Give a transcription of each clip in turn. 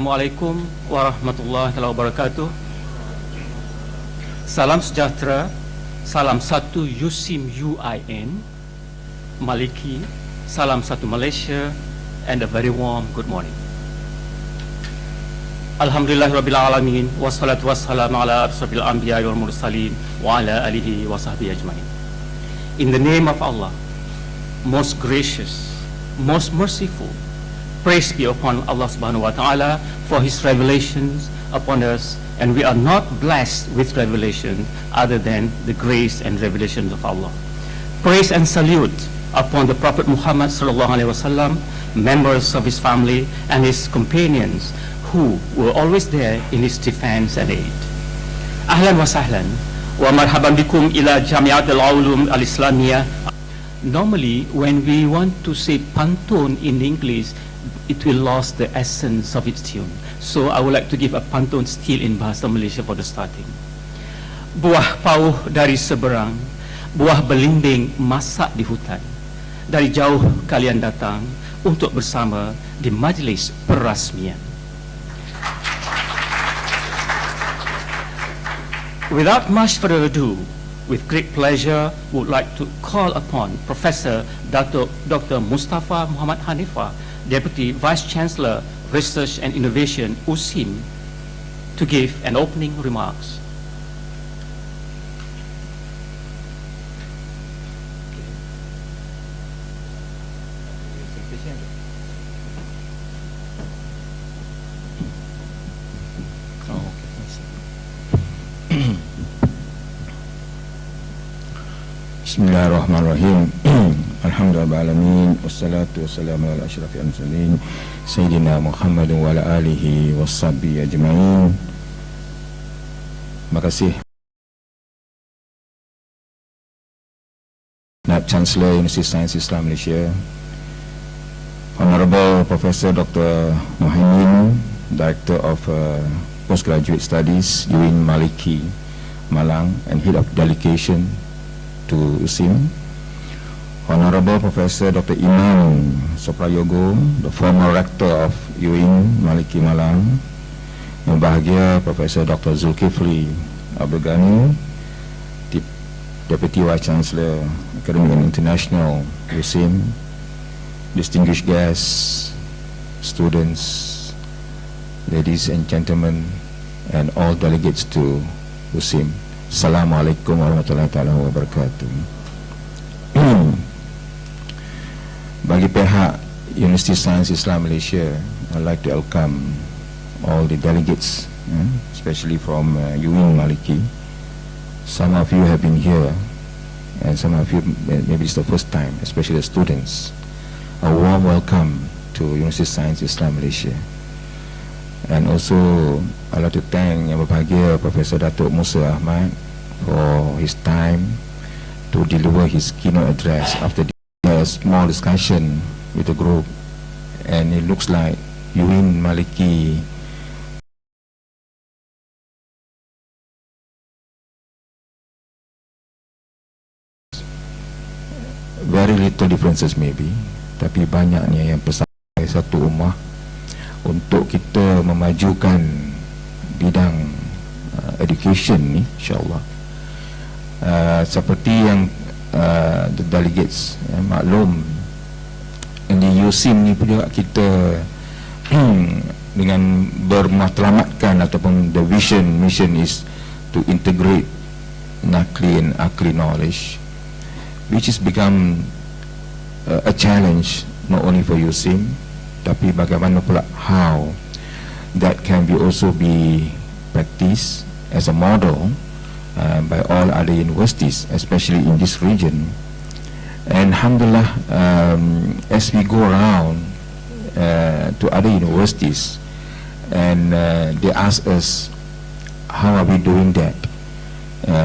Assalamualaikum warahmatullahi wabarakatuh. Salam sejahtera, salam satu USIM UIN, MALIKI, salam satu Malaysia, and a very warm good morning. Alhamdulillahirabbil alamin, wassalatu wassalamu ala asyrafil anbiya'i wal mursalin wa ala alihi wa sahbihi ajmain. In the name of Allah, most gracious, most merciful, praise be upon Allah subhanahu wa ta'ala for his revelations upon us, and we are not blessed with revelation other than the grace and revelations of Allah. Praise and salute upon the Prophet Muhammad sallallahu alaihi wasallam, members of his family and his companions who were always there in his defense and aid. Ahlan wa sahlan wa marhaban bikum ila Jamiatul Ulum Al-Islamiyah. Normally, when we want to say pantun in English, it will lose the essence of its tune. So I would like to give a pantun still in bahasa Malaysia for the starting. Buah pauh dari seberang, buah belimbing masak di hutan. Dari jauh kalian datang untuk bersama di majlis perasmian. Without much further ado, with great pleasure, would like to call upon Professor Dr. Mustafa Muhammad Hanifa, Deputy Vice Chancellor, Research and Innovation, USIM, to give an opening remarks. Bismillahirrahmanirrahim. Alhamdulillahirrahmanirrahim. Wassalatu wassalamu ala asyrafil mursalin Sayyidina Muhammad wa ala alihi washabihi ajma'in. Terima kasih Naib Chancellor Universiti Sains Islam Malaysia, Honorable Professor Dr. Muhaimin, Director of Postgraduate Studies, UIN MALIKI, Malang, and Head of Delegation to USIM, Honorable Professor Dr. Imam Soprayogo, the former Rector of UIN MALIKI Malang, Yang Bahagia Professor Dr. Zulkifli Abdul Ghani, Deputy Vice Chancellor Academic and International USIM, distinguished guests, students, ladies and gentlemen, and all delegates to USIM. Assalamualaikum warahmatullahi wabarakatuh. Bagi pihak Universiti Sains Islam Malaysia, I'd like to welcome all the delegates, especially from UIN MALIKI. Some of you have been here, and some of you maybe it's the first time, especially the students. A warm welcome to Universiti Sains Islam Malaysia. And also, I'd like to thank Yang Berbahagia Professor Datuk Musa Ahmad for his time to deliver his keynote address after a small discussion with the group. And it looks like UIN MALIKI very little differences maybe, tapi banyaknya yang pesan satu ummah untuk kita memajukan bidang education ni, insyaAllah. Seperti yang the delegates maklum, di USIM ni pun juga kita dengan bermatlamatkan ataupun the mission is to integrate nakli and akli knowledge, which has become a challenge not only for USIM, tapi bagaimana pula how that can be also be practiced as a model by all other universities, especially in this region. And alhamdulillah, as we go around to other universities and they ask us how are we doing that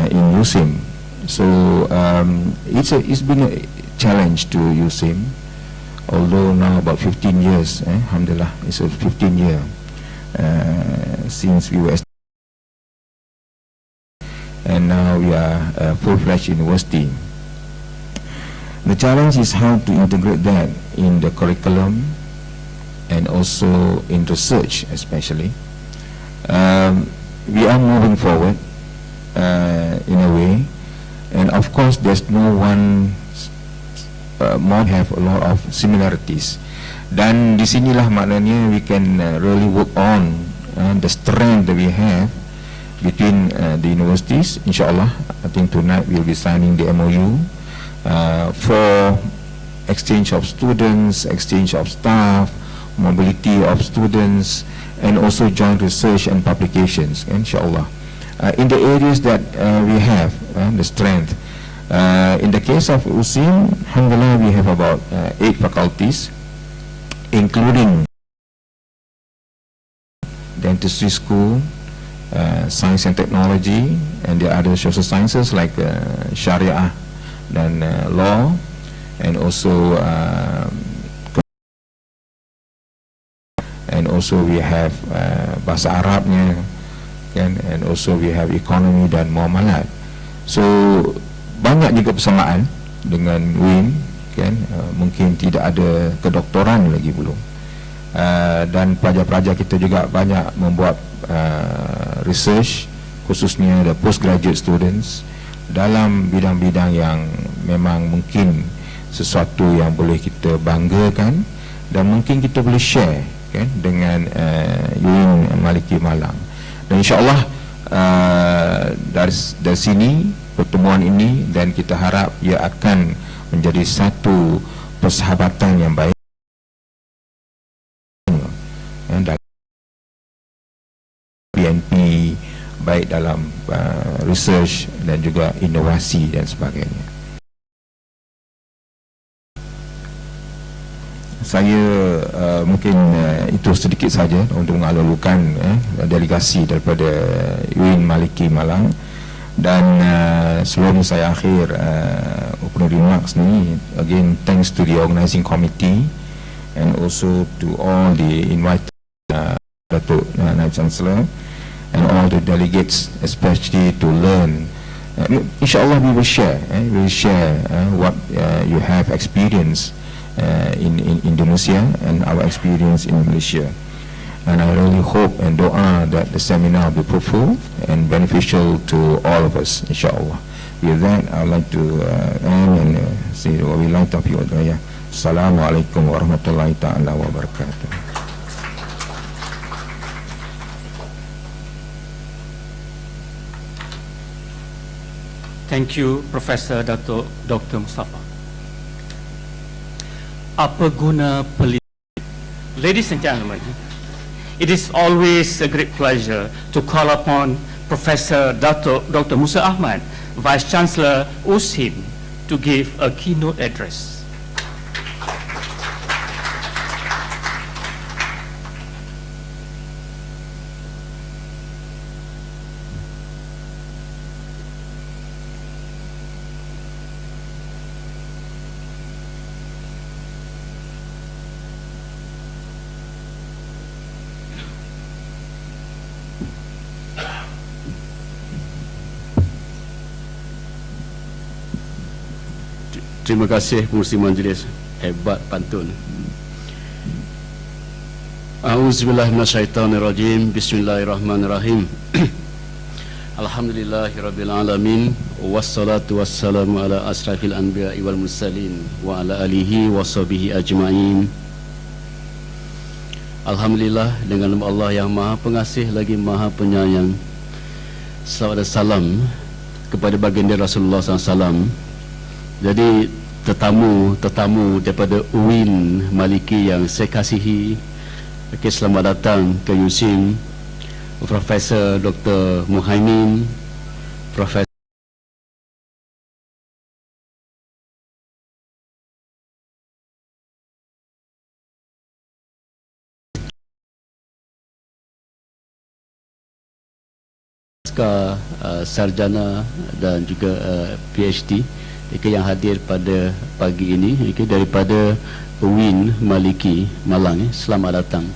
in USIM. So it's been a challenge to USIM, although now about 15 years, alhamdulillah, it's a 15 year since we were and now we are a full-fledged university. The challenge is how to integrate that in the curriculum and also in research especially. We are moving forward in a way, and of course there's no one more have a lot of similarities, dan di sinilah maknanya we can really work on the strength that we have between the universities. Inshallah, I think tonight we'll be signing the MOU for exchange of students, exchange of staff, mobility of students, and also joint research and publications, inshallah, in the areas that we have the strength. In the case of USIM, alhamdulillah, we have about 8 faculties, including dentistry school, science and technology, and the other social sciences like Sharia and law, and also we have bahasa Arabnya, and also we have economy dan muamalat. So banyak juga persamaan dengan UIN, mungkin tidak ada kedoktoran lagi belum, dan pelajar-pelajar kita juga banyak membuat research, khususnya the postgraduate students, dalam bidang-bidang yang memang mungkin sesuatu yang boleh kita banggakan dan mungkin kita boleh share dengan UIN Maliki Malang. Dan insyaAllah dari sini pertemuan ini, dan kita harap ia akan menjadi satu persahabatan yang baik dalam BNP, baik dalam research dan juga inovasi dan sebagainya. Saya mungkin itu sedikit saja untuk mengalulukan delegasi daripada UIN Maliki Malang. Dan sebelum saya akhir opening remarks ni, again thanks to the organising committee and also to all the invited Datuk Naib Chancellor and all the delegates, especially to learn. Inshallah we will share what you have experienced in Indonesia and our experience in Malaysia. And I really hope and doa that the seminar will be fruitful and beneficial to all of us, insyaAllah. With that, I would like to end and say wa billahi taufiq wal hidayah. Assalamualaikum warahmatullahi ta'ala wabarakatuh. Thank you, Professor Dato' Dr. Mustafa. Apa guna penelitian? Ladies and gentlemen, it is always a great pleasure to call upon Professor Dr. Musa Ahmad, Vice Chancellor USIM, to give a keynote address. Terima kasih pengurusi majlis, hebat pantun. A'udzubillahi minasyaitonirrajim. Bismillahirrahmanirrahim. Alhamdulillahirabbil alamin, wassalatu wassalamu ala asrafil anbiya'i wal mursalin wa ala alihi washabihi ajmain. Alhamdulillah, dengan nama Allah yang Maha Pengasih lagi Maha Penyayang. Salawat dan salam kepada baginda Rasulullah SAW. Jadi tetamu daripada UIN Maliki yang saya kasihi, selamat datang ke USIM, Profesor Dr. Muhaimin, Profesor sarjana dan juga PhD yang hadir pada pagi ini daripada UIN Maliki Malang. Selamat datang.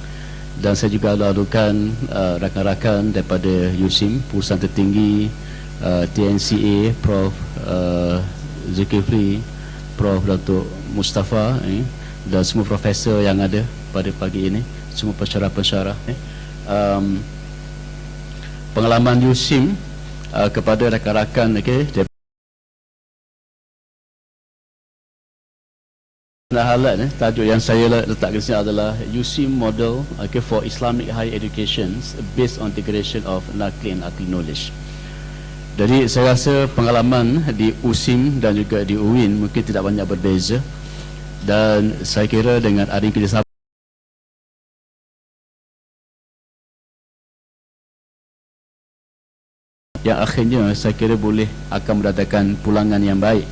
Dan saya juga lalukan rakan-rakan daripada USIM, perusahaan tertinggi, TNCA, Prof. Zulkifli, Prof. Datuk Mustafa, dan semua profesor yang ada pada pagi ini, semua pensyarah-pensyarah. Pengalaman USIM kepada rakan-rakan, tajuk yang saya letak di sini adalah USIM model for Islamic higher education based on integration of nakli and akli knowledge. Jadi saya rasa pengalaman di USIM dan juga di UIN mungkin tidak banyak berbeza, dan saya kira dengan adanya kerjasama yang akhirnya saya kira boleh akan mendatangkan pulangan yang baik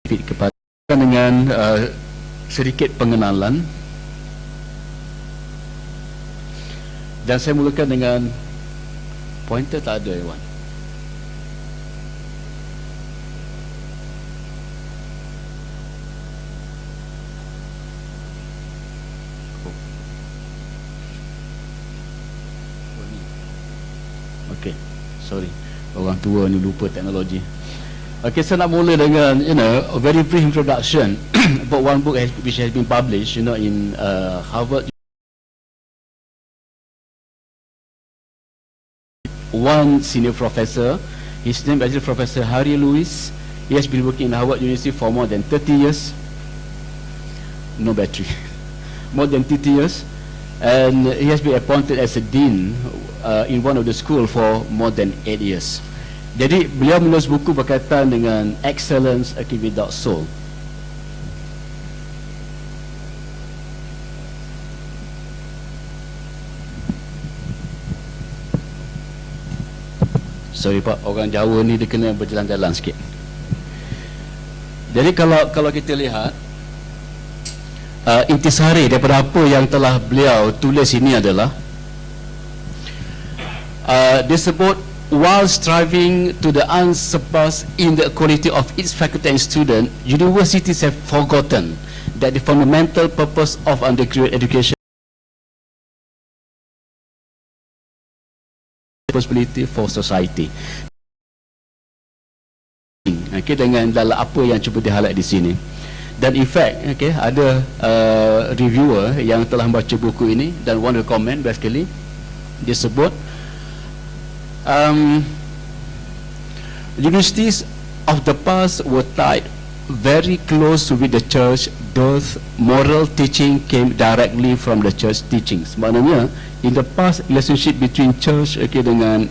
kepada dengan sedikit pengenalan, dan saya mulakan dengan pointer. Tak ada, Iwan. Okey, sorry, orang tua ni lupa teknologi. Okay, saya nak mula dengan a very brief introduction about one book which has been published in Harvard. One senior professor, his name is Professor Harry Lewis. He has been working in Harvard University for more than 30 years. No battery. More than 30 years, and he has been appointed as a dean in one of the school for more than 8 years. Jadi beliau menulis buku berkaitan dengan excellence without soul. Sorry Pak, orang Jawa ni dia kena berjalan-jalan sikit. Jadi kalau kita lihat intisari daripada apa yang telah beliau tulis ini adalah disebut, while striving to the unsurpassed in the quality of its faculty and student, universities have forgotten that the fundamental purpose of undergraduate education responsibility for society. Okay, dengan dalam apa yang cuba di-highlight di sini. Dan in fact, ada reviewer yang telah membaca buku ini dan want to comment basically disebut universities of the past were tied very close with the church. Those moral teaching came directly from the church teachings. Maknanya in the past, relationship between church dengan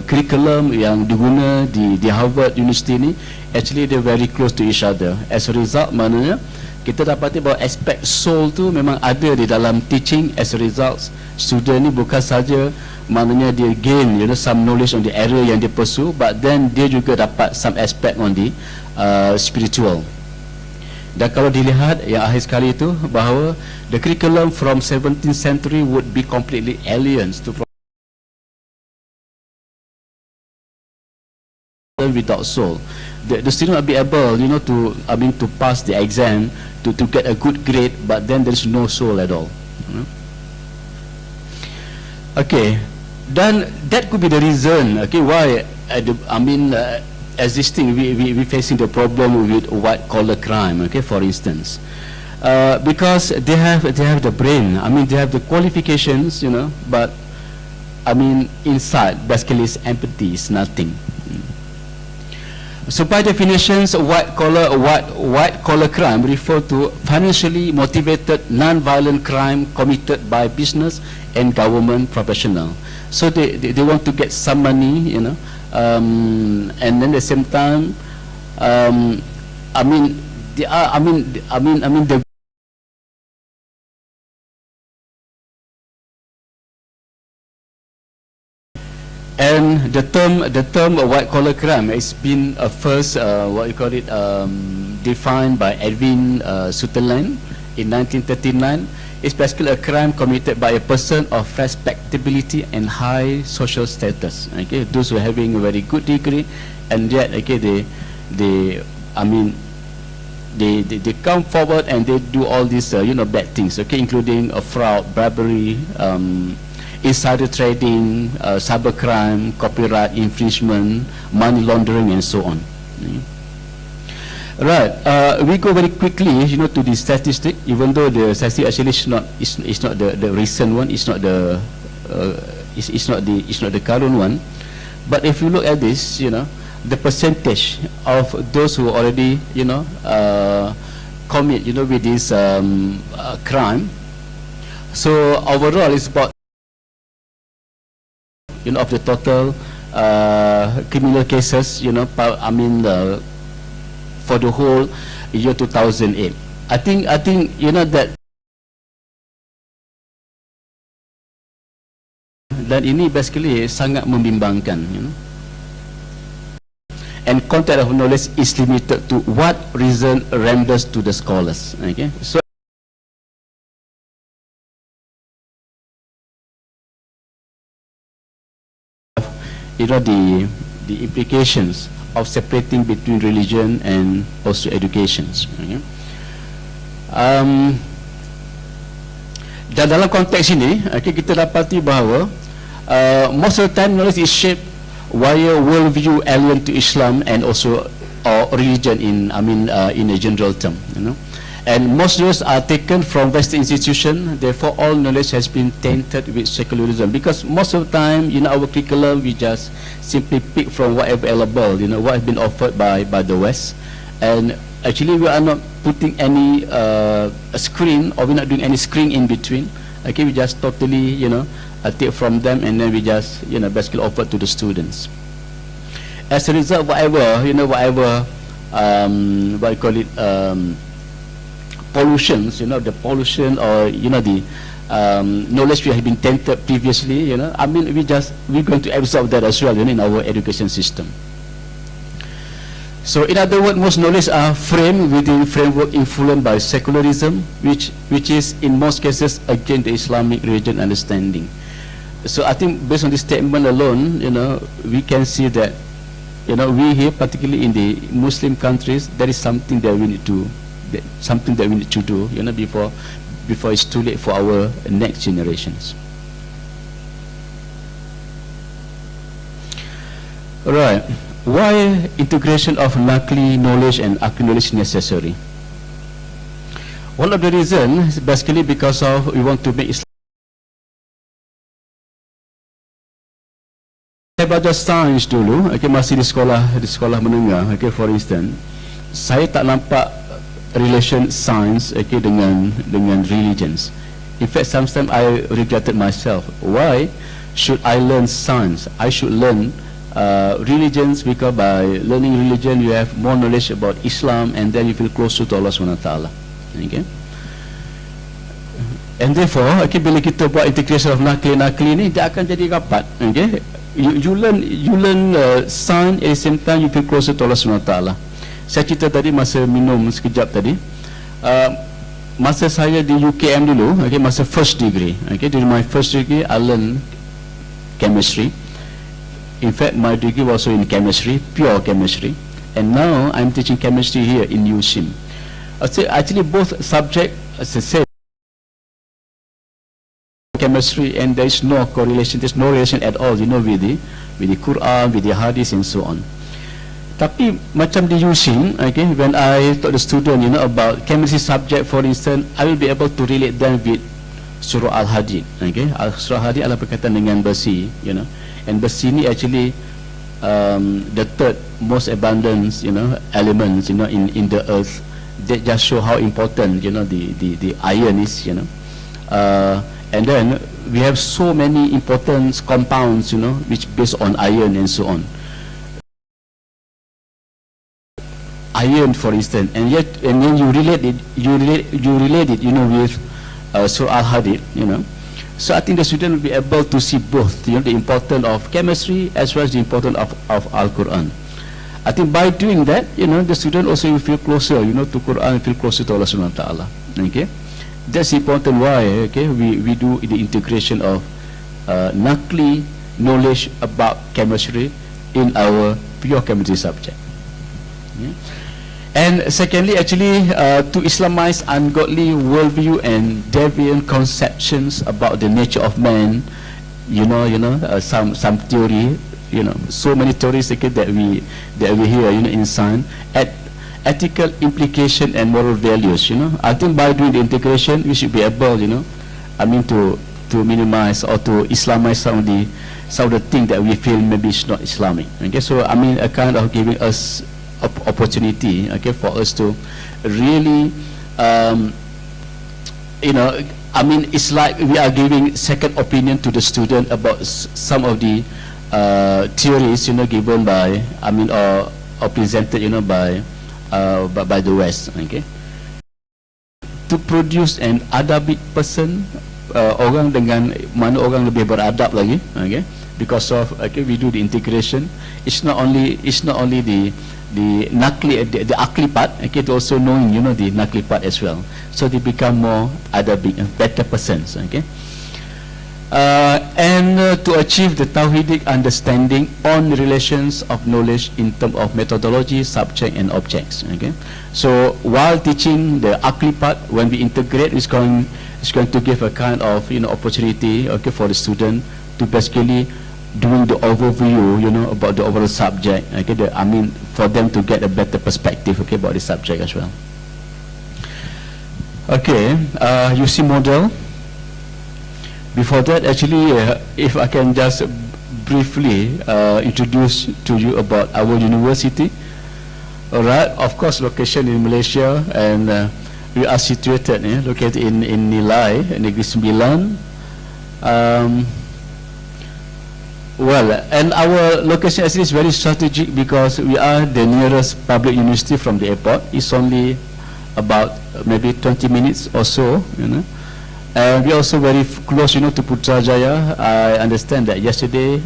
curriculum yang diguna di Harvard University ni, actually they're very close to each other. As a result, maknanya kita dapati bahawa aspek soul tu memang ada di dalam teaching. As a result, student ni bukan saja maknanya dia gain some knowledge on the area yang dia pursue, but then dia juga dapat some aspect on the spiritual. Dan kalau dilihat yang akhir sekali itu, bahawa the curriculum from 17th century would be completely alien to without soul. The student will be able to pass the exam, to get a good grade, but then there is no soul at all. Okay, then that could be the reason why existing we facing the problem with white collar crime, for instance, because they have the brain, they have the qualifications, but inside basically is empty, is nothing. So by definitions, white collar crime refer to financially motivated non-violent crime committed by business and government professional. So they want to get some money, and then at the same time, the and the term white collar crime has been first defined by Edwin Sutherland in 1939. It's basically a crime committed by a person of respectability and high social status. Those who are having a very good degree, and yet they come forward and they do all these bad things, including fraud, bribery, insider trading, cybercrime, copyright infringement, money laundering, and so on. Right. We go very quickly, to the statistic. Even though the statistic actually is not the recent one. It's not the it's not the current one. But if you look at this, the percentage of those who already, commit, with this crime. So overall, it's about, of the total criminal cases, for the whole year 2008. I think that dan ini basically sangat membimbangkan, And content of knowledge is limited to what reason renders to the scholars. Okay, so the implications of separating between religion and also educations. Okay. Dan dalam konteks ini, kita dapati bahawa most of the time knowledge is shaped via worldview alien to Islam and also religion in a general term. And most knowledge are taken from Western institution. Therefore, all knowledge has been tainted with secularism. Because most of the time, our curriculum, we just simply pick from whatever available, what has been offered by the West. And actually, we are not putting any screen, or we're not doing any screen in between. Okay, we just totally, take from them, and then we just, basically offer to the students. As a result, whatever, what you call it, pollutions, the pollution, or the knowledge we have been tainted previously, we're going to absorb that as well, in our education system. So in other words, most knowledge are framed within framework influenced by secularism, which is in most cases against the Islamic religion understanding. So I think based on this statement alone, we can see that, we here, particularly in the Muslim countries, there is something that we need to do, before it's too late for our next generations. All right. Why integration of Naqli knowledge and Aqli knowledge necessary? One of the reasons is basically because of we want to make Islam. Saya belajar sains dulu, masih di sekolah menengah, for instance, saya tak nampak relation science dengan religions. In fact, sometimes I regretted myself. Why should I learn science? I should learn religions, because by learning religion you have more knowledge about Islam, and then you feel closer to Allah SWT. Okay? And therefore, bila kita buat integration of Naqli ni, dia akan jadi rapat. Okay? You learn science, at the same time you feel closer to Allah SWT. Saya cerita tadi masa minum sekejap tadi, masa saya di UKM dulu, masa first degree, during my first degree I learned chemistry. In fact, my degree was also in chemistry, pure chemistry, and now I'm teaching chemistry here in USIM. Actually, both subjects, as I said, chemistry, and there is no correlation, there's no relation at all, with the Quran, with the Hadith, and so on. Tapi macam di USIM, when I taught the student, about chemistry subject, for instance, I will be able to relate them with Surah Al-Hadid. Surah Al-Hadid adalah berkaitan dengan besi, and besi ni actually the third most abundant, elements, in the earth. That just show how important, the iron is, and then we have so many important compounds, which based on iron and so on. Iron, for instance, and then you relate it, with Surah Al-Hadid, So I think the student will be able to see both, the importance of chemistry as well as the importance of Al-Quran. I think by doing that, the student also will feel closer, to Quran, feel closer to Allah Subhanahu Wa Taala. Okay, that's important. Why? We do the integration of Naqli knowledge about chemistry in our pure chemistry subject. Yeah. And secondly, actually, to Islamize ungodly worldview and deviant conceptions about the nature of man, some theory, so many theories that we hear, in science. ethical implication and moral values. I think by doing the integration, we should be able, to minimize or to Islamize some of the things that we feel maybe is not Islamic. Okay, so a kind of giving us opportunity, okay, for us to really, it's like we are giving second opinion to the student about some of the theories, given by, or presented, by the West. Okay, to produce an adabic person, orang dengan mana orang lebih beradab lagi, okay, because of, okay, we do the integration. It's not only the nakli, the akli part, okay, to also knowing, the nakli part as well. So they become more adabic, better persons, okay. To achieve the tawhidic understanding on relations of knowledge in terms of methodology, subject and objects, okay. So while teaching the akli part, when we integrate, it's going to give a kind of, opportunity, okay, for the student to basically doing the overview, about the overall subject, okay, for them to get a better perspective, okay, about the subject as well. Okay, UC model. Before that, actually, if I can just briefly introduce to you about our university. Alright, of course, location in Malaysia, and we are situated, located in Nilai, Negeri Sembilan. Well, and our location actually is very strategic because we are the nearest public university from the airport. It's only about maybe 20 minutes or so, And we are also very close, to Putrajaya. I understand that yesterday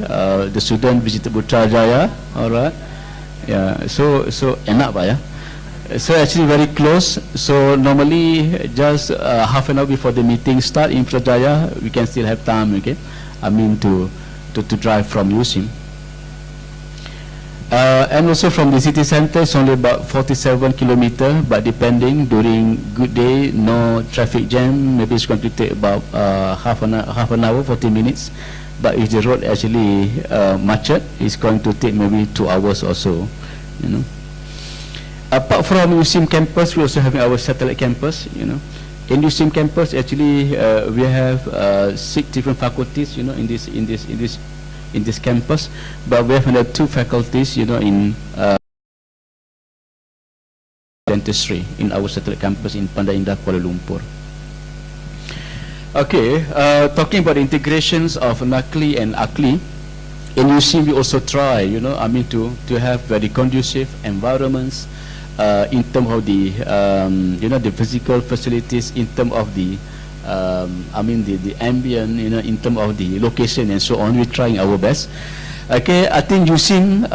the student visited Putrajaya. All right, yeah. So enak pak ya. So actually very close. So normally just half an hour before the meeting start in Putrajaya, we can still have time. Okay, to drive from USIM. And also from the city center, it's only about 47 kilometers, but depending, during good day, no traffic jam, maybe it's going to take about half an hour, 40 minutes. But if the road actually macet, it's going to take maybe 2 hours or so, Apart from USIM campus, we also have our satellite campus, In USIM campus, actually, we have 6 different faculties, in this campus, but we have another 2 faculties, in dentistry in our satellite campus in Pandai Indah, Kuala Lumpur. Okay, talking about integrations of Nakli and Akli, in USIM we also try, to have very conducive environments in terms of the, the physical facilities, in terms of the the ambient, in terms of the location and so on. We're trying our best. Okay, I think USIM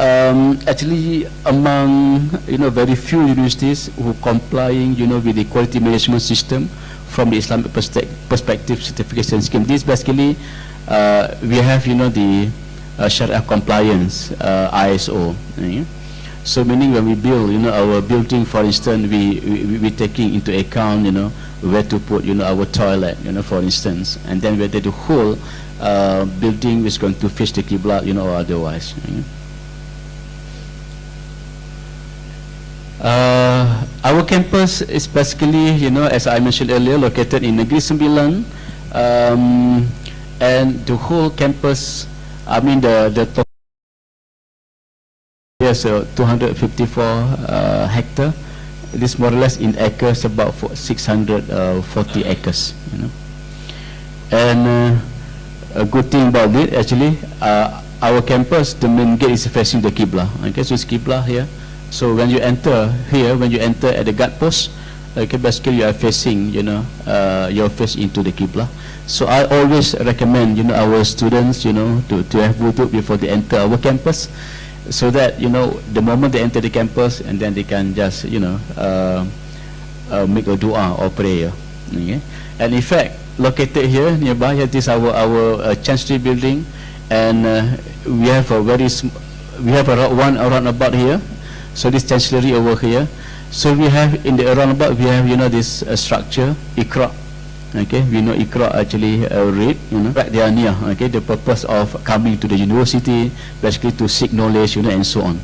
actually among very few universities who complying with the quality management system from the Islamic perspective certification scheme. This basically we have the Sharia compliance, ISO. So meaning when we build our building, for instance, we taking into account where to put our toilet, for instance, and then whether the whole building is going to face the Qibla, or otherwise. Our campus is basically, as I mentioned earlier, located in Negeri Sembilan, and the whole campus, the top, yes, 254 hectare. This more or less in acres, about 640 acres, And a good thing about it, actually, our campus, the main gate is facing the Qibla. Okay, so it's Qibla here. So when you enter here, when you enter at the guard post, okay, basically you are facing, your face into the Qibla. So I always recommend, our students, to have wudu before they enter our campus, so that the moment they enter the campus, and then they can just make a dua or prayer. Okay? And in fact, located here nearby, here is our chancery building, and we have a one roundabout here. So this chancellery over here. So we have in the roundabout, we have this structure, Iqra. Okay, we know Iqra actually read, right there near. Okay, the purpose of coming to the university, basically to seek knowledge, and so on.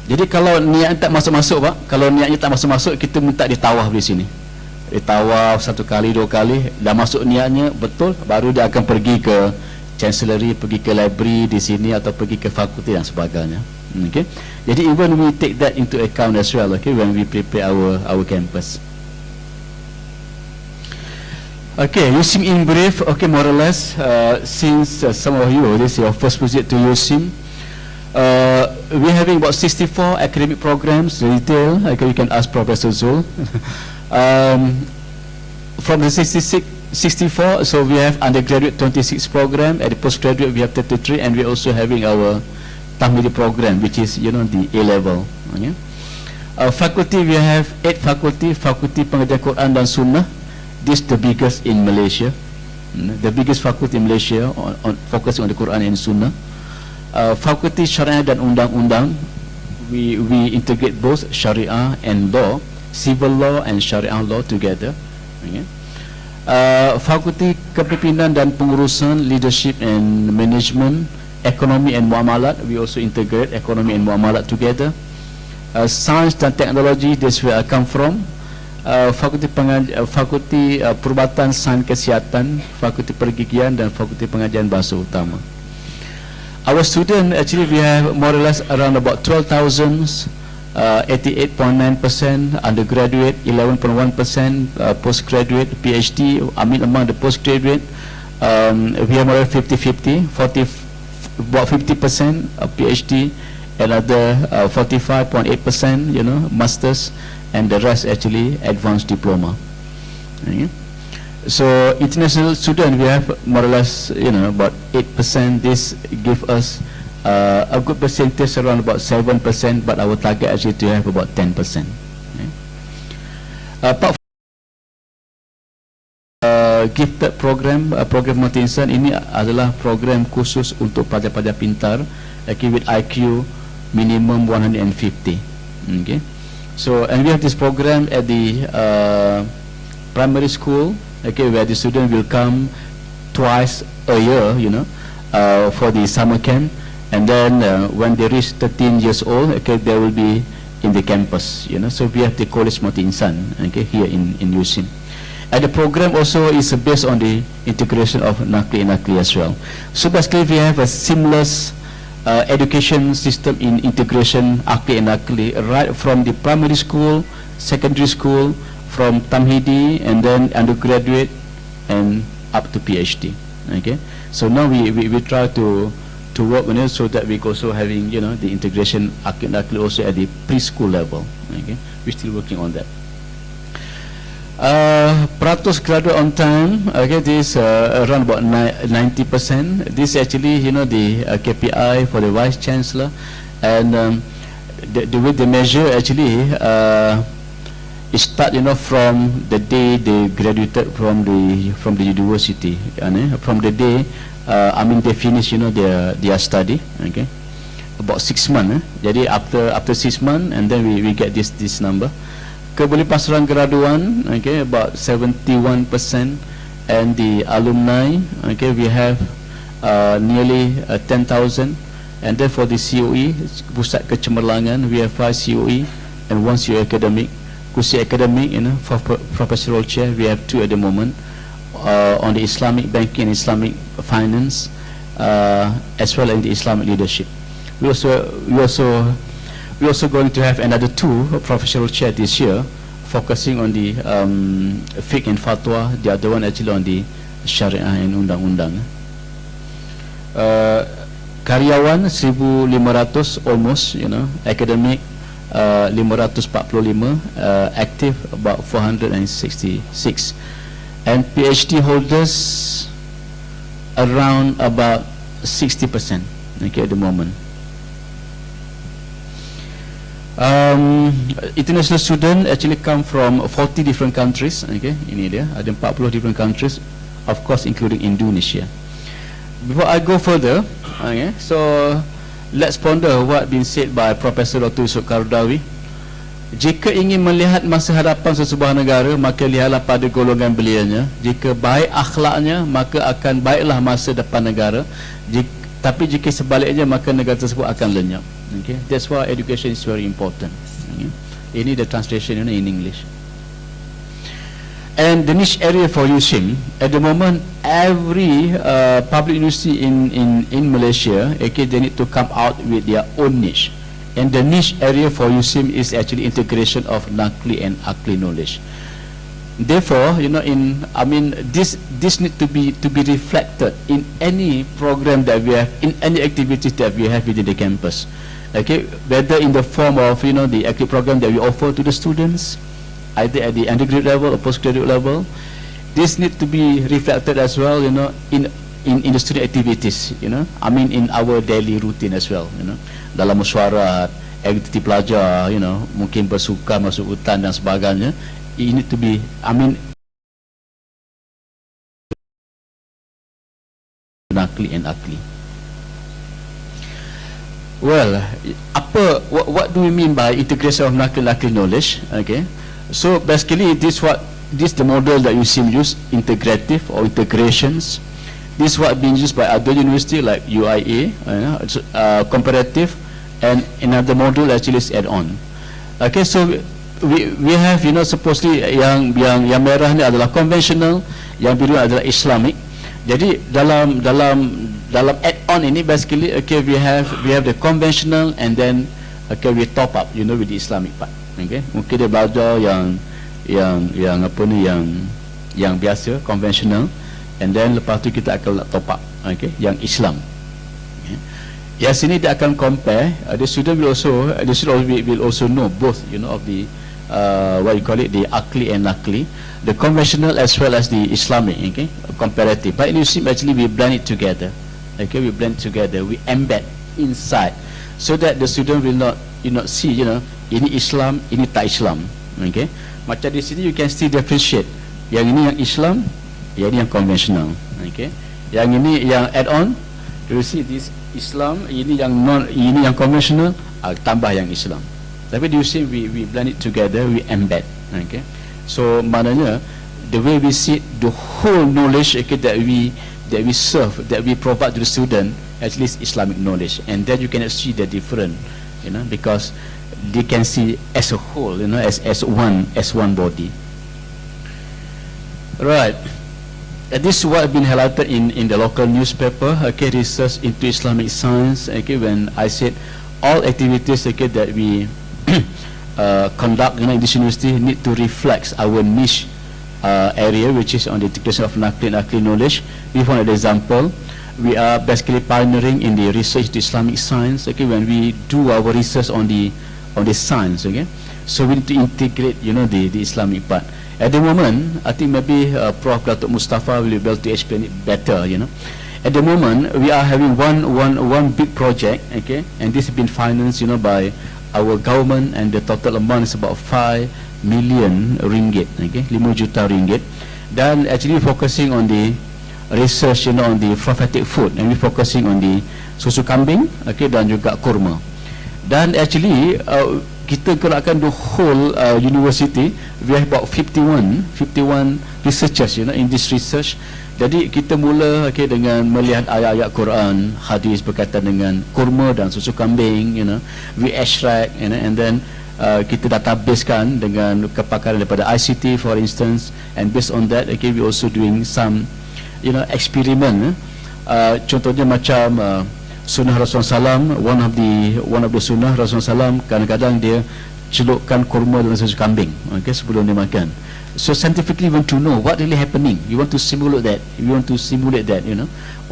Jadi kalau niat tak masuk-masuk Pak, kalau niatnya tak masuk-masuk, kita minta ditawaf di sini. Ditawaf 1 kali 2 kali, dah masuk niatnya betul, baru dia akan pergi ke chancellery, pergi ke library di sini atau pergi ke fakulti dan sebagainya. Okay. Jadi even we take that into account as well, okay, when we prepare our campus. Okay, USIM in brief, okay, more or less, since some of you, this is your first visit to USIM, we're having about 64 academic programs, detail, okay, you can ask Professor Zul. From the 64, so we have undergraduate 26 program, at the postgraduate we have 33, and we're also having our Tahmidi program, which is, you know, the A level. Okay. Faculty, we have 8 faculty pengajian Quran dan Sunnah. This is the biggest in Malaysia, the biggest faculty in Malaysia on focusing on the Quran and Sunnah. Fakulti Syariah dan Undang-Undang, we integrate both Syariah and law, civil law and Syariah law together. Okay. Fakulti Kepimpinan dan Pengurusan, Leadership and Management, Ekonomi and Muamalat, we also integrate Ekonomi and Muamalat together. Science dan Teknologi, this where I come from. Fakulti Perubatan Sains Kesihatan, Fakulti Pergigian dan Fakulti Pengajian Bahasa Utama. Our student, actually we have more or less around about 12,000, 88.9%, undergraduate 11.1%, postgraduate, PhD. I mean among the postgraduate, we have more than 50-50, about 50% of PhD, another 45.8%, you know, masters, and the rest actually advanced diploma. Okay. So international student, we have more or less, you know, about 8%. This give us a good percentage, around about 7%, but our target actually to have about 10%. Okay. Apart from gifted program, program multi-insan, ini adalah program khusus untuk pelajar-pelajar pintar, okay, with IQ minimum 150. Okay. So, and we have this program at the primary school, okay, where the student will come twice a year, you know, for the summer camp, and then when they reach 13 years old, okay, they will be in the campus, you know. So we have the college multi-insan, okay, here in USIM. And the program also is based on the integration of Nakli and Nakli as well. So basically we have a seamless education system in integration Akli and Nakli, right from the primary school, secondary school, from Tamhidi, and then undergraduate, and up to PhD. Okay, so now we try to work on it so that we also having, you know, the integration Akli and Nakli also at the preschool level. Okay, we're still working on that. Peratus graduate on time, okay, this around about 90%. This actually, you know, the KPI for the Vice Chancellor, and the way they measure actually it start, you know, from the day they graduated from the university, from the day I mean they finish, you know, their study, okay, about 6 months. Jadi after 6 months, and then we get this number. Keberlepasan graduan, okay, about 71%, and the alumni, okay, we have nearly 10,000, and then for the COE, Pusat Kecemerlangan, we have 5 COE and 1 COE academic. Kursi academic, you know, for professional chair, we have 2 at the moment, on the Islamic banking and Islamic finance, as well as in the Islamic leadership. We also going to have another 2 professional chair this year, focusing on the fiqh and fatwa. The other one actually on the Syariah and Undang-Undang. Karyawan 1,500 almost, you know, academic 545, active about 466, and PhD holders around about 60%, okay, at the moment. International student actually come from 40 different countries, okay, in India. Ada 40 different countries, of course including Indonesia. Before I go further, okay, so let's ponder what been said by Professor Dr. Yusuf Kardawi. Jika ingin melihat masa hadapan sesebuah negara, maka lihatlah pada golongan beliaunya. Jika baik akhlaknya, maka akan baiklah masa depan negara. Tapi jika sebaliknya, maka negara tersebut akan lenyap. Okay, that's why education is very important. Okay? Ini the translation, in English. And the niche area for USIM at the moment, every public university in Malaysia, okay, they need to come out with their own niche. And the niche area for USIM is actually integration of Nakli and Akli knowledge. Therefore, this need to be reflected in any program that we have, in any activities that we have within the campus. Okay, whether in the form of the active program that we offer to the students, either at the undergraduate level or postgraduate level, this need to be reflected as well, in the student activities, in our daily routine as well, dalam mesyuarat, aktiviti pelajar, mungkin bersukan, masuk hutan dan sebagainya. It need to be, Nakli and Akli. Well, what do we mean by integration of Nakli and Akli knowledge? Okay, so basically this the model that USIM use, integrative or integrations. This is what being used by other university like UIA, comparative, and another model actually is add-on. Okay, so we have supposedly yang merah ni adalah conventional, yang biru adalah Islamic. Jadi dalam add-on ini basically, okay, we have the conventional, and then okay, we top up with the Islamic part. Okay, mungkin dia belajar yang biasa, conventional, and then lepas tu kita akan top up, okay, yang Islam. Okay. Yang sini dia akan compare, the student will also know both of the what you call it, the Akli and Nakli, the conventional as well as the Islamic, okay, comparative. But in USIM actually we blend it together. Okay, we blend together, we embed inside, so that the student will not see ini Islam, ini tak Islam. Okay, macam di sini you can still differentiate, yang ini yang Islam, yang ini yang conventional. Okay, yang ini yang add-on, you see this Islam, ini yang conventional, tambah yang Islam. Tapi di USIM we blend it together, we embed. Okay, so maknanya the way we see the whole knowledge, okay, that we serve, that we provide to the student, at least Islamic knowledge, and then you cannot see the different, because they can see as a whole, as one body. Right. This is what has been highlighted in the local newspaper. Okay, research into Islamic science. Okay, when I said all activities, okay, that we conduct in this university need to reflect our niche area, which is on the integration of Nakli and Akli knowledge. Give one example. We are basically pioneering in the research to Islamic science. Okay, when we do our research on the science, okay, so we need to integrate, the Islamic part. At the moment, I think maybe Prof. Datuk Mustafa will be able to explain it better. At the moment, we are having one big project, okay, and this has been financed, by our government, and the total amount is about 5 million ringgit, okay, 5 juta ringgit. Then actually focusing on the research, on the prophetic food, and we focusing on the susu kambing, okay, dan juga kurma. Dan actually kita gerakkan the whole university. We have about 51 researchers, in this research. Jadi kita mula, okay, dengan melihat ayat-ayat Quran, hadis berkaitan dengan kurma dan susu kambing, we extract, and then kita databasekan dengan kepakaran daripada ICT, for instance, and based on that, okay, we also doing some experiment. Contohnya macam sunnah Rasulullah SAW, one of the sunnah Rasulullah SAW, kadang-kadang dia celupkan kurma dalam susu kambing, okay, sebelum dia makan. So scientifically we want to know what really happening. We want to simulate that.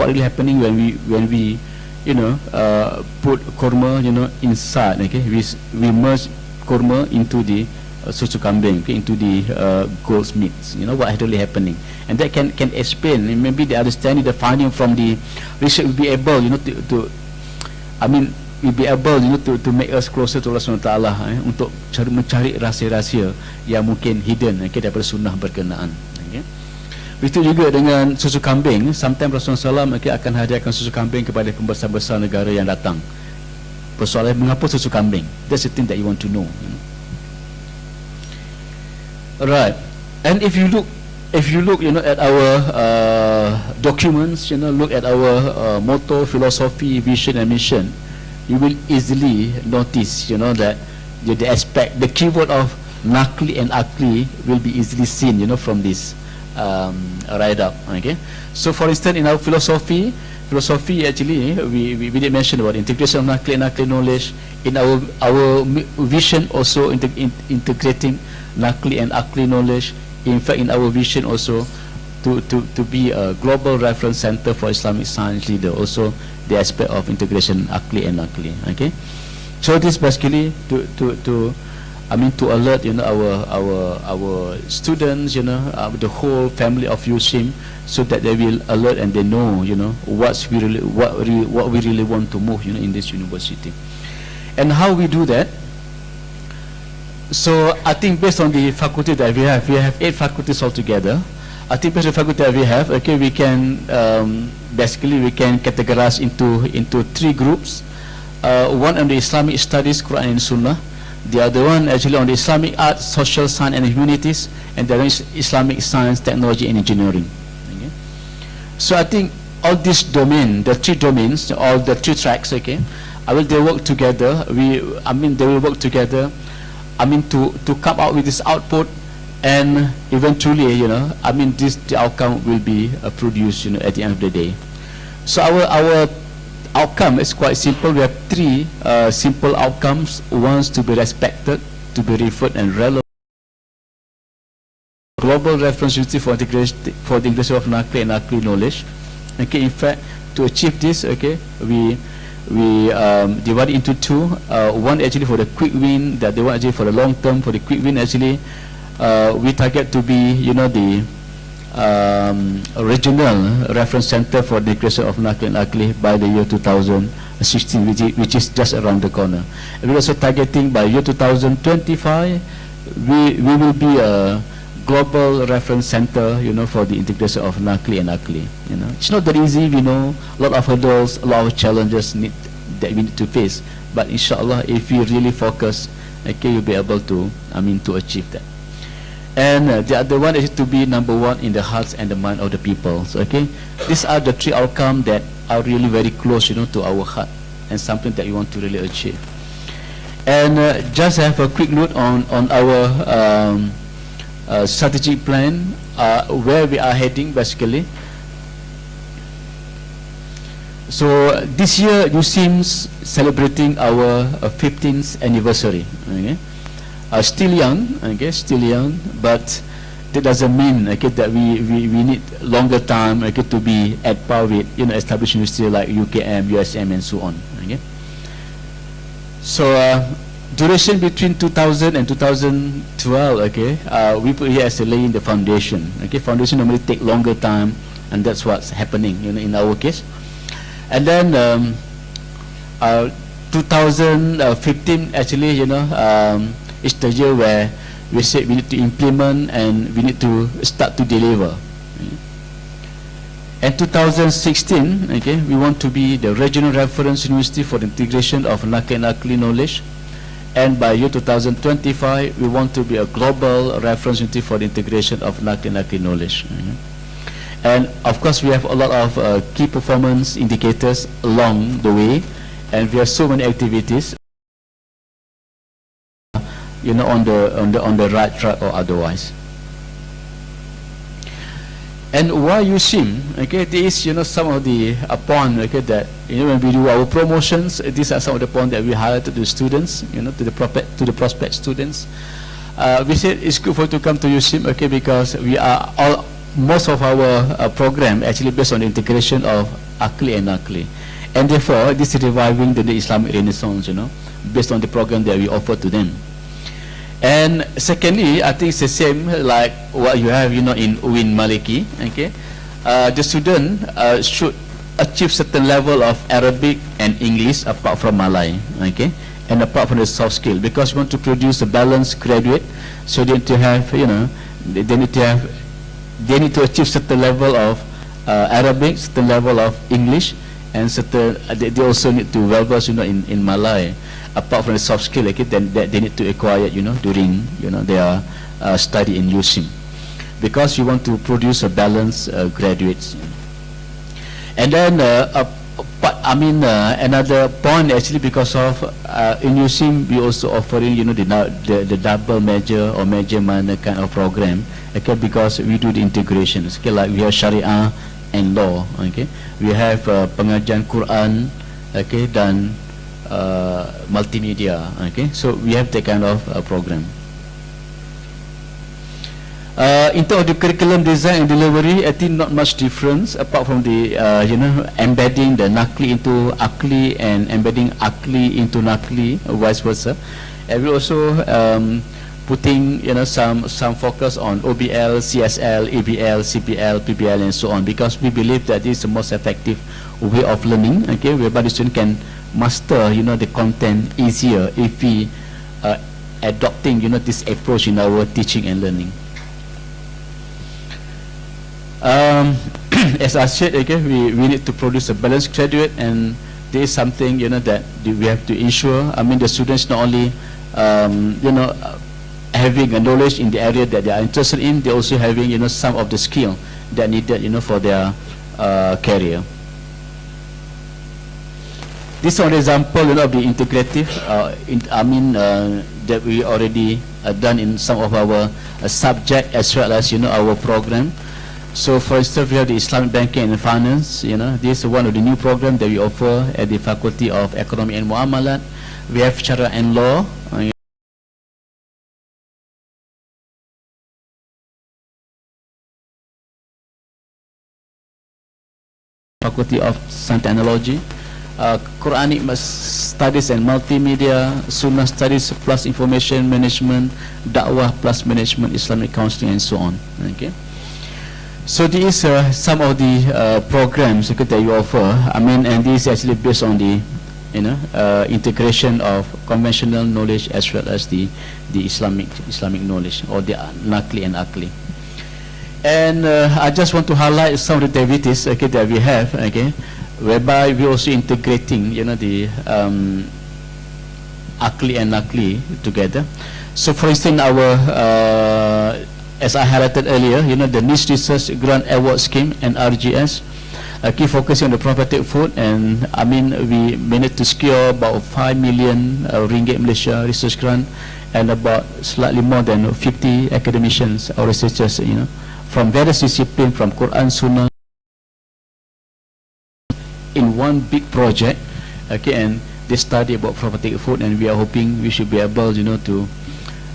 What really happening when we put kurma, inside. Okay, we merge kurma into the susu kambing, okay, into the goat's meat. What really happening, and that can explain. Maybe the understanding, the finding from the research will be able, will be able, to make us closer to Allah SWT, untuk mencari rahsia-rahsia yang mungkin hidden, okay, daripada sunnah berkenaan. Okay. Begitu juga dengan susu kambing. Sometimes Rasulullah SAW, okay, akan hadiahkan susu kambing kepada pembesar-besar negara yang datang. Persoalan mengapa susu kambing? That's the thing that you want to know. Right. And if you look, at our documents, look at our motto, philosophy, vision, and mission. you will easily notice, you know, that the aspect, the keyword of nakli and akli will be easily seen, you know, from this write-up. Okay, so for instance, in our philosophy actually, we did mention about integration of nakli and akli knowledge. In our vision also integrating nakli and akli knowledge. In fact, in our vision also to be a global reference center for Islamic science leader, also the aspect of integration akli and nakli. Okay, so this basically to alert, you know, our students, you know, the whole family of USIM, so that they will alert and they know, you know, what we really want to move, you know, in this university. And how we do that? So I think based on the faculty that we have 8 faculties altogether. I think based on the faculty that we have, okay, we can basically we can categorize into 3 groups. One on the Islamic studies, Quran and Sunnah. The other one actually on the Islamic arts, social science and humanities, and the other is Islamic science, technology and engineering. Okay. So I think all this domain, the 3 domains, all the 3 tracks, okay, they work together. They will work together. To come out with this output, and eventually, you know, the outcome will be produced, you know, at the end of the day. So our outcome is quite simple. We have 3 simple outcomes. One's to be respected, to be referred and relevant. Global reference unity for the integration of nakli and akli knowledge. Okay, in fact, to achieve this, okay, we divide into 2. One actually for the quick win, the other one actually for the long term. For the quick win, actually, we target to be, you know, the regional reference center for the creation of nakli and akli by the year 2016, which is just around the corner. And we're also targeting by year 2025, we will be a global reference center, you know, for the integration of nakli and akli. You know, it's not that easy. We know a lot of hurdles, a lot of challenges that we need to face. But inshallah, if we really focus, okay, you'll be able to, to achieve that. And the other one is to be number 1 in the hearts and the mind of the people. So, okay, these are the 3 outcomes that are really very close, you know, to our heart, and something that we want to really achieve. And just have a quick look on our strategic plan, where we are heading basically. So this year USIM's celebrating our 15th anniversary. Okay, still young, but that doesn't mean, okay, that we need longer time, okay, to be at par with, you know, established universities like UKM, USIM and so on. Okay, so duration between 2000 and 2012, okay, we put here as a laying the foundation. Okay, foundation normally take longer time, and that's what's happening, you know, in our case. And then 2015 actually, you know, is the year where we said we need to implement and we need to start to deliver. And 2016, okay, we want to be the regional reference university for the integration of nakli and akli knowledge. And by year 2025, we want to be a global reference unity for the integration of nakli and akli knowledge. And of course, we have a lot of key performance indicators along the way, and we have so many activities, you know, on the right track or otherwise. And why USIM? Okay, this, you know, some of the points, okay, that, you know, when we do our promotions, these are some of the points that we highlight to the students, you know, to the prospect students. We said it's good for you to come to USIM, okay, because we are most of our program actually based on the integration of akli and nakli, and therefore this is reviving the Islamic Renaissance, you know, based on the program that we offer to them. And secondly, I think it's the same like what you have, you know, in UIN MALIKI. Okay, the student should achieve certain level of Arabic and English apart from Malay. Okay, and apart from the soft skill, because we want to produce a balanced graduate, so they need to have, you know, they need to achieve certain level of Arabic, certain level of English, and certain they also need to well versed, you know, in Malay. Apart from the soft skill, okay, then they need to acquire, you know, during, you know, their study in USIM, because you want to produce a balanced graduates. And then But I mean, another point actually, because of in USIM we also offering, you know, the double major or major minor kind of program. Okay, because we do the integrations. Okay, like we have Sharia and law. Okay, we have pengajian Quran. Okay, dan multimedia. Okay, so we have that kind of program. In terms of the curriculum design and delivery, I think not much difference apart from the you know, embedding the Nakli into Akli and embedding Akli into Nakli, vice versa. And we also putting, you know, some focus on OBL, CSL, ABL, CPL, PBL, and so on, because we believe that this is the most effective way of learning. Okay, whereby the student can master, you know, the content easier if we adopting, you know, this approach in our teaching and learning. As I said, okay, we need to produce a balanced graduate, and there is something, you know, that we have to ensure. I mean, the students not only you know, having a knowledge in the area that they are interested in, they also having, you know, some of the skill that needed, you know, for their career. This is an example, you know, of the integrative. That we already done in some of our subject as well as, you know, our program. So for instance, we have the Islamic Banking and Finance. You know, this is one of the new programs that we offer at the Faculty of Economy and Muamalat. We have Sharia and Law. Faculty of Science and Technology. Quranic Studies and Multimedia, Sunnah Studies plus Information Management, Dakwah plus Management, Islamic Counseling, and so on. Okay. So these are some of the programs that you offer. I mean, and this is actually based on the, you know, integration of conventional knowledge as well as the Islamic knowledge, or the Nakli and Akli. And I just want to highlight some of the activities, okay, that we have, okay, whereby we also integrating, you know, the Akli and Nakli together. So for instance, our as I highlighted earlier, you know, the Niche Research Grant Award Scheme and RGS, keep focusing on the prophetic food, and I mean, we managed to secure about 5 million ringgit Malaysia research grant, and about slightly more than 50 academicians or researchers, you know, from various disciplines, from Quran, Sunnah, in one big project. Okay, and they study about prophetic food, and we are hoping we should be able, you know, to,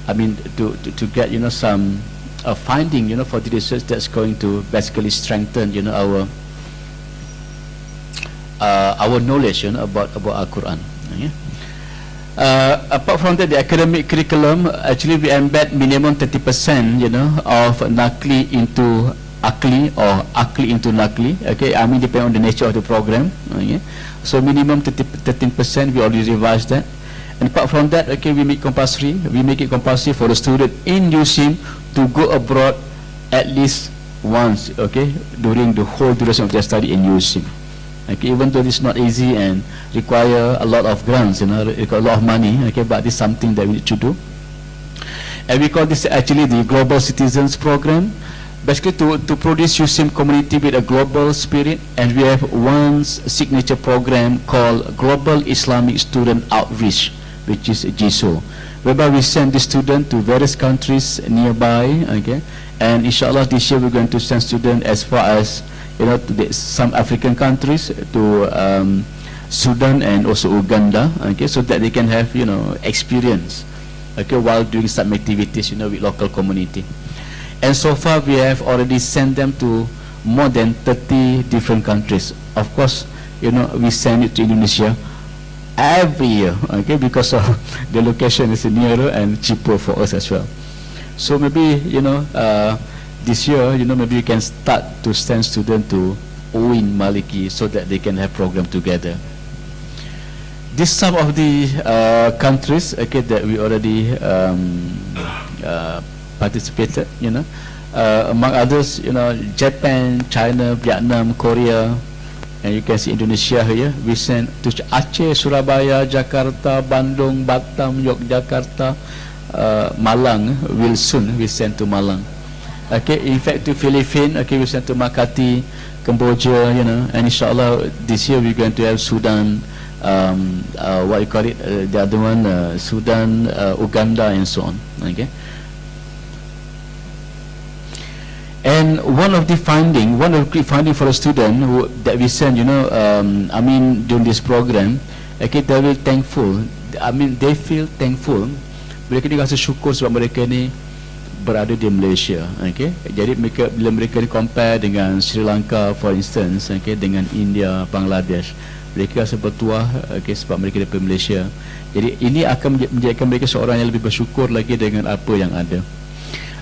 I mean, to get, you know, some finding, you know, for the research that's going to basically strengthen, you know, our knowledge, you know, about our Quran. Okay. Apart from that, the academic curriculum, actually we embed minimum 30%, you know, of Nakli into Akli or Akli into Nakli. Okay, I mean, depending on the nature of the program. Okay, so minimum 13%. We already revised that. And apart from that, okay, we make it compulsory for the student in USIM to go abroad at least once, okay, during the whole duration of their study in USIM. Okay, even though it's not easy and require a lot of grants, you know, require a lot of money, okay, but this is something that we need to do. And we call this actually the Global Citizens Program, basically to produce USIM community with a global spirit. And we have one signature program called Global Islamic Student Outreach, which is GISO, whereby we send the student to various countries nearby, okay, and inshallah this year we're going to send students as far as, you know, to some African countries, to Sudan and also Uganda, okay, so that they can have, you know, experience, okay, while doing some activities, you know, with local community. And so far we have already sent them to more than 30 different countries. Of course, you know, we send it to Indonesia every year, okay, because of the location is nearer and cheaper for us as well. So maybe, you know, this year, you know, maybe you can start to send students to UIN MALIKI so that they can have program together. This some of the countries, okay, that we already participated, you know, among others, you know, Japan, China, Vietnam, Korea. And you can see Indonesia here. We sent to Aceh, Surabaya, Jakarta, Bandung, Batam, Yogyakarta, Malang. Will soon we send to Malang. Okay, in fact to Philippines, okay, we sent to Makati, Cambodia, and inshallah this year we're going to have Sudan, what you call it, the other one, Sudan, Uganda, and so on. Okay. And one of the finding for a student that we send, during this program, okay, they will thankful. They feel thankful. Mereka ni rasa syukur sebab mereka ni berada di Malaysia. Okay, jadi bila mereka ni compare dengan Sri Lanka, for instance, okay, dengan India, Bangladesh, mereka rasa bertuah, okay, sebab mereka daripada Malaysia. Jadi ini akan menjadikan mereka seorang yang lebih bersyukur lagi dengan apa yang ada.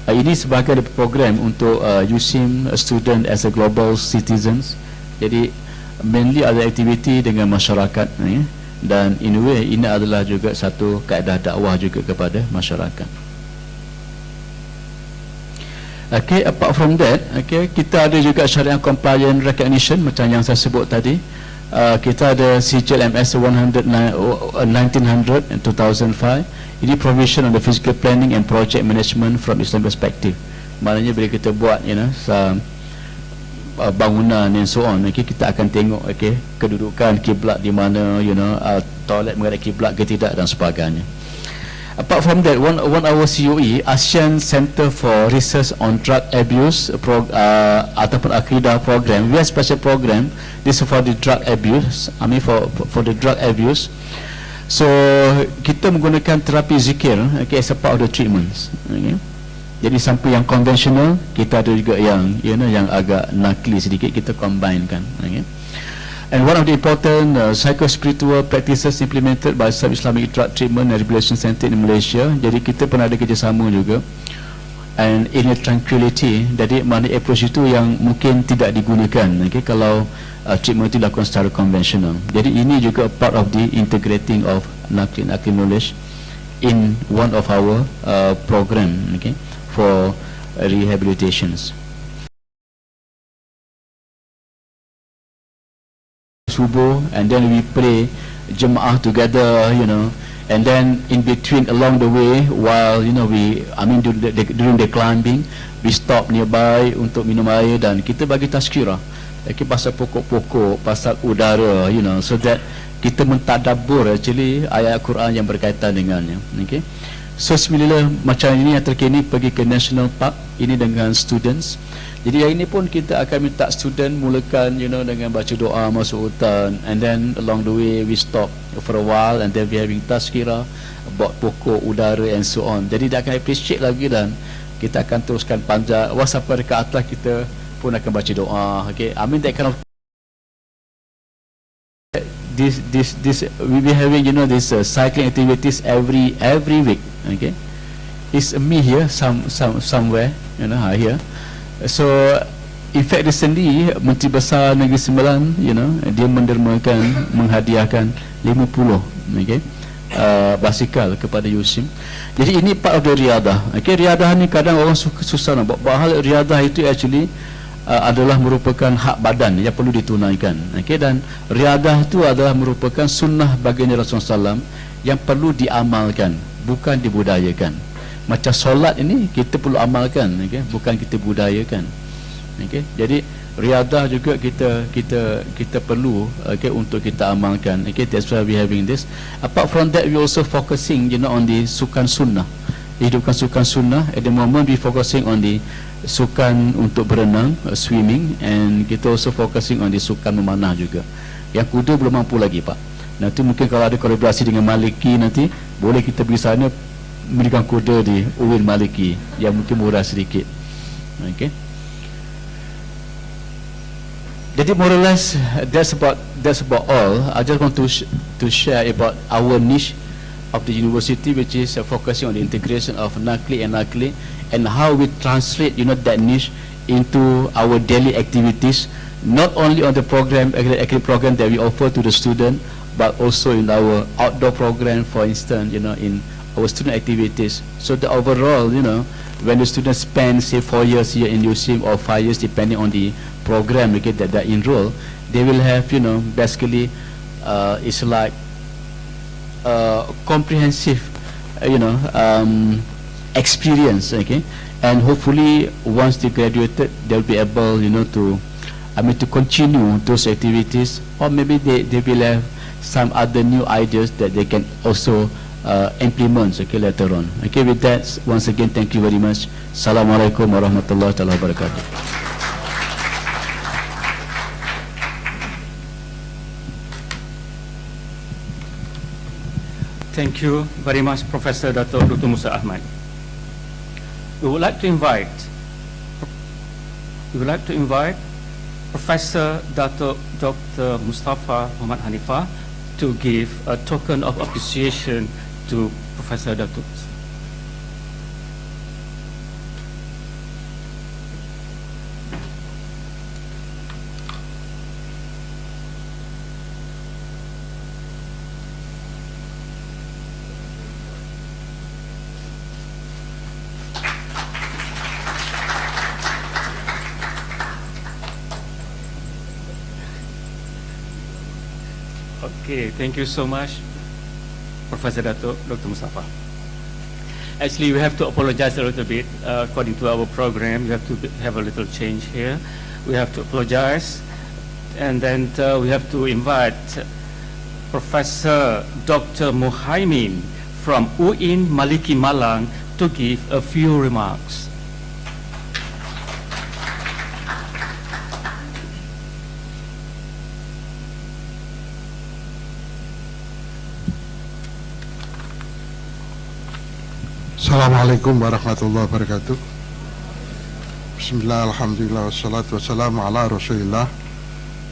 Ini sebagai program untuk USIM student as a global citizens. Jadi mainly ada aktiviti dengan masyarakat, dan in a way ini adalah juga satu kaedah dakwah juga kepada masyarakat. Okay, apart from that, okay, kita ada juga syariah compliant recognition macam yang saya sebut tadi. Kita ada sijil MS 1900 and 2005. Ini provision on the physical planning and project management from Islam perspective. Maknanya bila kita buat bangunan and so on, okay, kita akan tengok, okay, kedudukan kiblat di mana, toilet menghadap kiblat ke tidak dan sebagainya. Apart from that, one our COE, ASEAN Center for Research on Drug Abuse ataupun Akidah program, we have special program. This is for the drug abuse. For the drug abuse. So kita menggunakan terapi zikir, okay, as a part of the treatments. Okay. Jadi sampai yang konvensional, kita ada juga yang yang agak nakli sedikit, kita combinekan. Okay. And one of the important psycho-spiritual practices implemented by some Islamic Drug Treatment and Rehabilitation Center in Malaysia. Jadi kita pernah ada kerjasama juga. And in a tranquility, jadi mana approach itu yang mungkin tidak digunakan, okay, kalau treatment itu dilakukan secara konvensional. Jadi ini juga part of the integrating of nakli knowledge in one of our program, okay, for rehabilitations. Subuh, and then we pray jemaah together, and then in between, along the way, while during the climbing, we stop nearby untuk minum air dan kita bagi tazkirah, okay, pasal pokok-pokok, pasal udara, so that kita mentadabbur actually ayat Quran yang berkaitan dengannya. Okay. So similar macam ini yang terkini pergi ke National Park ini dengan students. Jadi hari ini pun kita akan minta student mulakan dengan baca doa masuk hutan, and then along the way we stop for a while, and then we having tazkirah about pokok, udara and so on. Jadi dia akan appreciate lagi dan kita akan teruskan panjat sampai ke atas, kita pun akan baca doa. Okay, that kind of this we be having this cycling activities every week. Okay, it's me here somewhere here. So in fact recently Menteri Besar Negeri Sembilan dia mendermakan menghadiahkan 50 okay, basikal kepada USIM. Jadi ini part of the riadah. Okay, riadah ni kadang orang susah nak buat. Hal riadah itu actually adalah merupakan hak badan yang perlu ditunaikan. Okay, dan riadah itu adalah merupakan sunnah baginda Rasulullah SAW yang perlu diamalkan, bukan dibudayakan. Macam solat ini kita perlu amalkan, okay, bukan kita budayakan. Okay, jadi riadah juga kita perlu, okay, untuk kita amalkan. Okay, that's why we having this. Apart from that, we also focusing on the sukan sunnah, hidupkan sukan sunnah. At the moment we focusing on the sukan untuk berenang, swimming, and kita also focusing on the sukan memanah juga. Yang kuda belum mampu lagi, Pak. Nanti mungkin kalau ada kolaborasi dengan Maliki, nanti boleh kita pergi sana memberikan kuda di UIN Maliki yang mungkin murah sedikit. Okay. Jadi more or less that's about all. I just want to share about our niche of the university, which is focusing on the integration of nakli and nakli, and how we translate that niche into our daily activities, not only on the program, academic program that we offer to the student, but also in our outdoor program, for instance, in our student activities. So the overall, when the students spend say 4 years here in USIM or 5 years depending on the program, okay, that they enroll, they will have basically it's like comprehensive experience, okay, and hopefully once they graduated they'll be able to to continue those activities, or maybe they will have some other new ideas that they can also implement, okay, later on. Okay, with that, once again, thank you very much. Assalamualaikum warahmatullahi wabarakatuh. Thank you very much, Professor Dr. Musa Ahmad. We would like to invite Professor Dr. Mustafa Muhammad Hanifah to give a token of appreciation to Professor Dr. Okay, thank you so much, Professor Dr. Mustafa. Actually, we have to apologize a little bit. According to our program, we have to have a little change here. We have to apologize, and then we have to invite Professor Dr. Muhaimin from UIN Maliki Malang to give a few remarks. Assalamualaikum warahmatullahi wabarakatuh. Bismillah, alhamdulillah, wassalatu wassalamu ala rasulillah,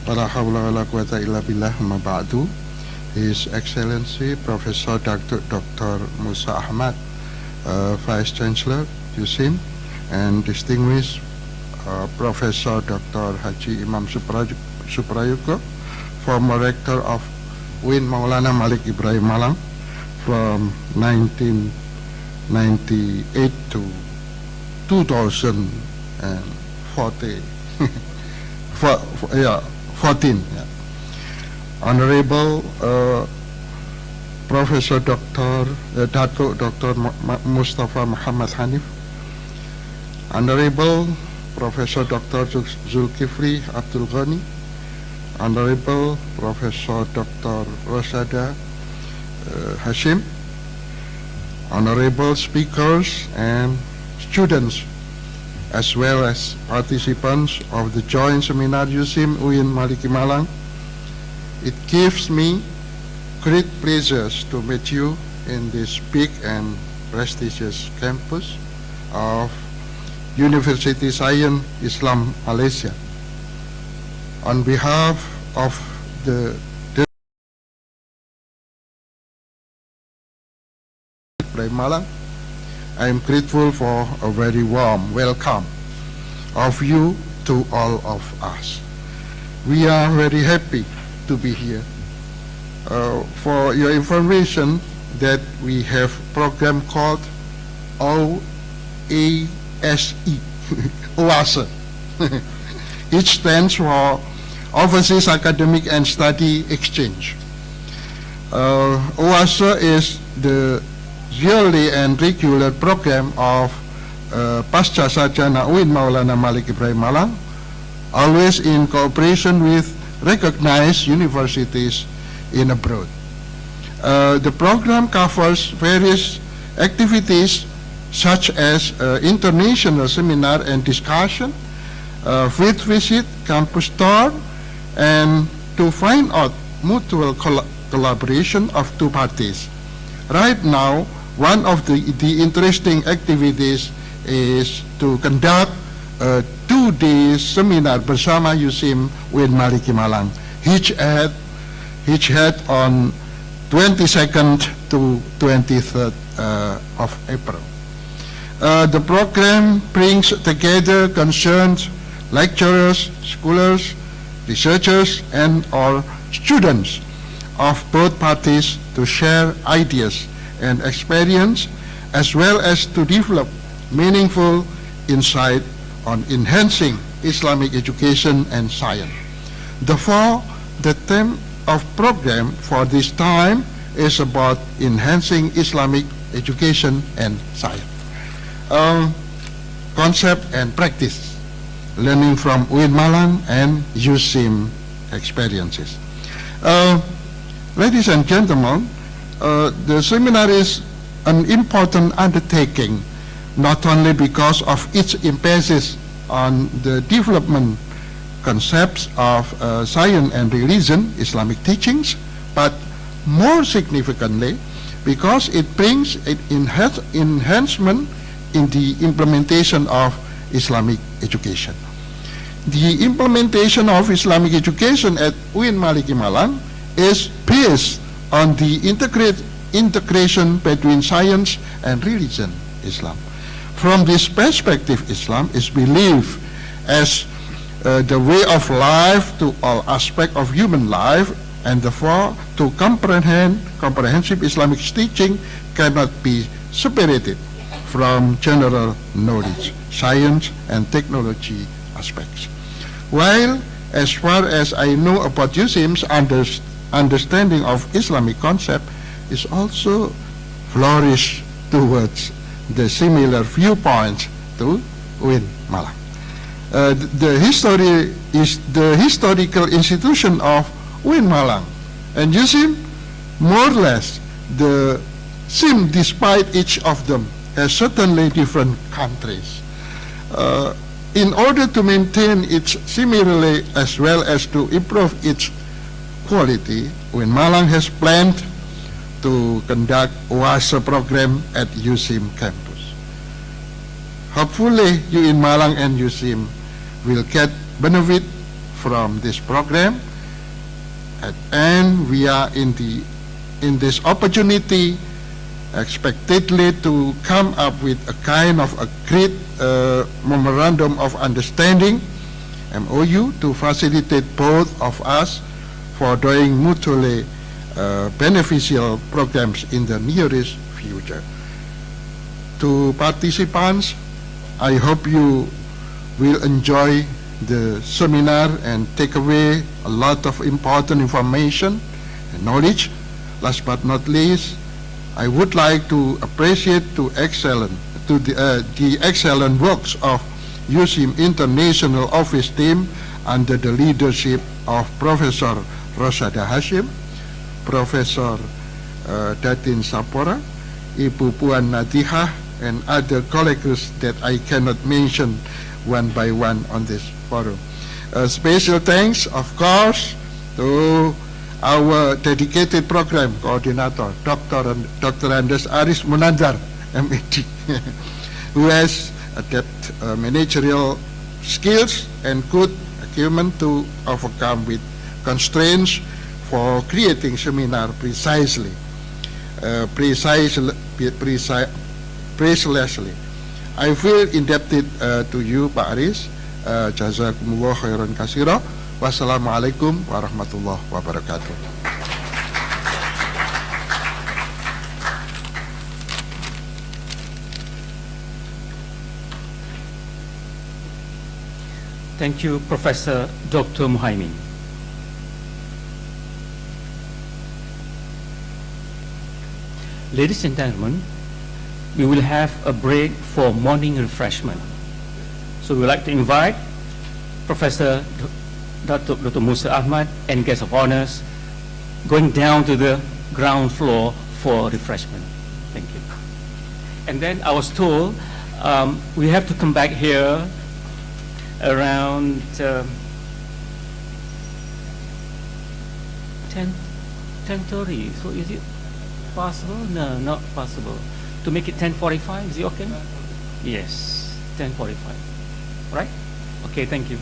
wala hawla wala quwata illa billah, amma ba'du. His Excellency Professor Dr. Musa Ahmad, Vice Chancellor, USIM, and distinguished Professor Dr. Haji Imam Suprayuko, former Rector of UIN Maulana Malik Ibrahim Malang from 1998 to 2014. 14. Yeah. Honorable Professor Dr. Mustafa Muhammad Hanif, Honorable Professor Dr. Zulkifli Abdul Ghani, Honorable Professor Dr. Rosada Hashim, honorable speakers and students, as well as participants of the joint seminar USIM UIN Maliki Malang. It gives me great pleasure to meet you in this big and prestigious campus of University Science Islam Malaysia. On behalf of the Malang, I am grateful for a very warm welcome of you to all of us. We are very happy to be here. For your information, that we have program called OASE, OASE. It stands for Overseas Academic and Study Exchange. OASE is the yearly and regular program of Pasca Sarjana UIN Maulana Malik Ibrahim Malang, always in cooperation with recognized universities in abroad. The program covers various activities such as international seminar and discussion, field visit, campus tour, and to find out mutual collaboration of two parties. Right now, one of the interesting activities is to conduct a 2-day seminar Bersama USIM UIN Maliki Malang, which had on 22nd to 23rd of April. The program brings together concerned lecturers, scholars, researchers, and or students of both parties to share ideas and experience, as well as to develop meaningful insight on enhancing Islamic education and science. Therefore, the theme of program for this time is about enhancing Islamic education and science. Concept and practice. learning from UIN Malang and USIM experiences. Ladies and gentlemen, the seminar is an important undertaking, not only because of its emphasis on the development concepts of science and religion, Islamic teachings, but more significantly because it brings an enhancement in the implementation of Islamic education. The implementation of Islamic education at UIN Maliki Malang is based on the integration between science and religion, Islam. From this perspective, Islam is believed as the way of life to all aspects of human life, and therefore to comprehensive Islamic teaching cannot be separated from general knowledge, science and technology aspects. While as far as I know about USIM's understanding of Islamic concept is also flourished towards the similar viewpoints to UIN Malang. The history is the historical institution of UIN Malang, and USIM more or less the same despite each of them has certainly different countries. In order to maintain its similarly as well as to improve its quality, UIN Malang has planned to conduct OASA program at USIM campus. Hopefully, UIN Malang and USIM will get benefit from this program, and we are in this opportunity expectedly to come up with a kind of a great memorandum of understanding, MOU, to facilitate both of us for doing mutually beneficial programs in the nearest future. To participants, I hope you will enjoy the seminar and take away a lot of important information and knowledge. Last but not least, I would like to appreciate the excellent works of USIM International Office Team under the leadership of Professor Rosada Hashim, Professor Datin Sapora, Ibu Puan Natihah, and other colleagues that I cannot mention one by one on this forum. Special thanks, of course, to our dedicated program coordinator, Dr. Andes Aris Munandar, MAD, who has adept managerial skills and good acumen to overcome with constraints for creating seminar precisely. I feel indebted to you, Pak Aris. Jazakumullah khairan katsira. Wassalamualaikum warahmatullahi wabarakatuh. Thank you, Professor Dr. Muhaimin. Ladies and gentlemen, we will have a break for morning refreshment. So we would like to invite Professor Dr. Musa Ahmad and guests of honors going down to the ground floor for refreshment. Thank you. And then I was told we have to come back here around 10:30. So is it possible? No, not possible. To make it 10:45, is it okay? Yes, 10:45. Right? Okay, thank you.